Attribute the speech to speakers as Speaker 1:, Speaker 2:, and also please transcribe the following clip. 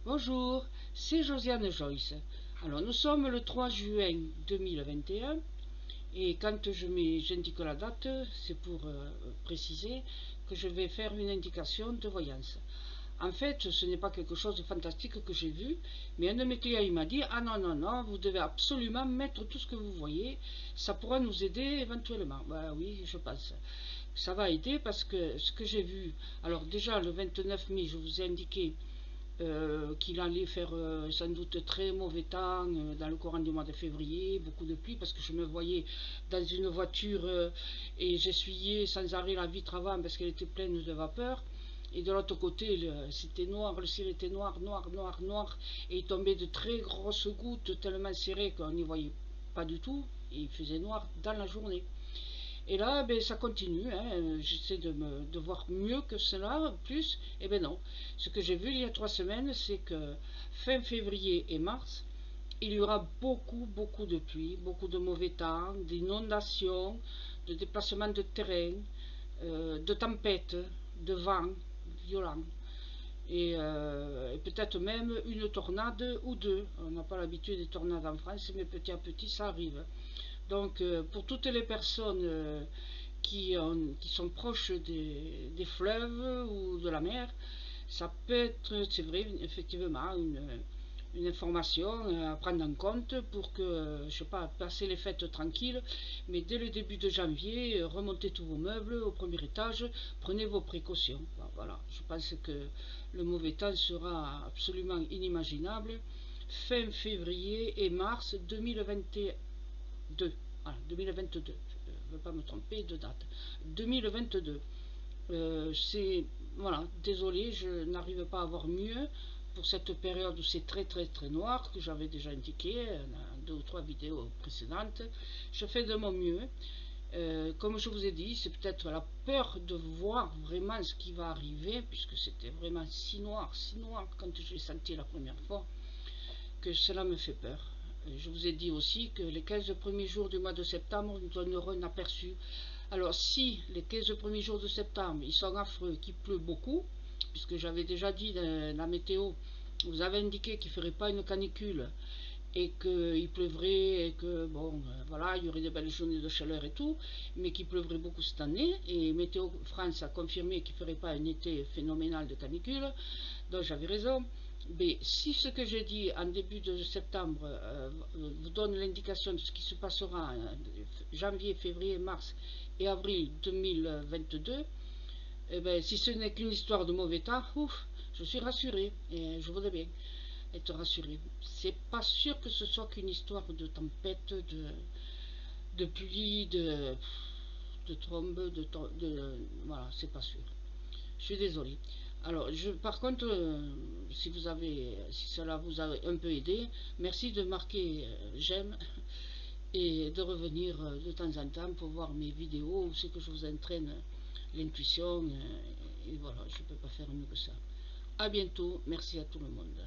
Speaker 1: Bonjour, c'est Josiane Joyce. Alors nous sommes le 3 juin 2021 et quand j'indique la date, c'est pour préciser que je vais faire une indication de voyance. En fait, ce n'est pas quelque chose de fantastique que j'ai vu, mais un de mes clients il m'a dit « Ah non, non, non, vous devez absolument mettre tout ce que vous voyez, ça pourra nous aider éventuellement. » Ben oui, je pense. Ça va aider parce que ce que j'ai vu, alors déjà le 29 mai, je vous ai indiqué qu'il allait faire sans doute très mauvais temps dans le courant du mois de février, beaucoup de pluie, parce que je me voyais dans une voiture et j'essuyais sans arrêt la vitre avant parce qu'elle était pleine de vapeur. Et de l'autre côté, c'était noir, le ciel était noir, noir, noir, noir, et il tombait de très grosses gouttes tellement serrées qu'on n'y voyait pas du tout, et il faisait noir dans la journée. Et là, ben, ça continue, hein. J'essaie de voir mieux que cela, plus, et ben non. Ce que j'ai vu il y a 3 semaines, c'est que fin février et mars, il y aura beaucoup, beaucoup de pluie, beaucoup de mauvais temps, d'inondations, de déplacements de terrain, de tempêtes, de vent violents. Et peut-être même une tornade ou deux. On n'a pas l'habitude des tornades en France, mais petit à petit ça arrive. Donc pour toutes les personnes qui sont proches des fleuves ou de la mer, ça peut être, c'est vrai, effectivement, une information à prendre en compte pour que, je sais pas, passer les fêtes tranquilles, mais dès le début de janvier, remontez tous vos meubles au premier étage, prenez vos précautions. Voilà, je pense que le mauvais temps sera absolument inimaginable fin février et mars 2022. Voilà, 2022. Je ne veux pas me tromper de date. 2022. C'est voilà, désolé, je n'arrive pas à voir mieux pour cette période où c'est très très très noir, que j'avais déjà indiqué dans 2 ou 3 vidéos précédentes. Je fais de mon mieux. Comme je vous ai dit, c'est peut-être la peur de voir vraiment ce qui va arriver, puisque c'était vraiment si noir quand je l'ai senti la première fois, que cela me fait peur. Je vous ai dit aussi que les 15 premiers jours du mois de septembre nous donneront un aperçu. Alors si les 15 premiers jours de septembre ils sont affreux, qu'il pleut beaucoup, puisque j'avais déjà dit dans la météo, vous avez indiqué qu'il ne ferait pas une canicule et qu'il pleuvrait et que bon voilà, il y aurait de belles journées de chaleur et tout, mais qu'il pleuvrait beaucoup cette année, et Météo France a confirmé qu'il ne ferait pas un été phénoménal de canicule, donc j'avais raison. Mais si ce que j'ai dit en début de septembre vous donne l'indication de ce qui se passera janvier, février, mars et avril 2022, eh ben, si ce n'est qu'une histoire de mauvais temps, ouf, je suis rassuré et je voudrais bien être rassuré. C'est pas sûr que ce soit qu'une histoire de tempête, de pluie, de trombe, voilà, c'est pas sûr. Je suis désolé. Alors, par contre, si cela vous a un peu aidé, merci de marquer j'aime et de revenir de temps en temps pour voir mes vidéos où c'est que je vous entraîne l'intuition. Et voilà, je ne peux pas faire mieux que ça. A bientôt, merci à tout le monde.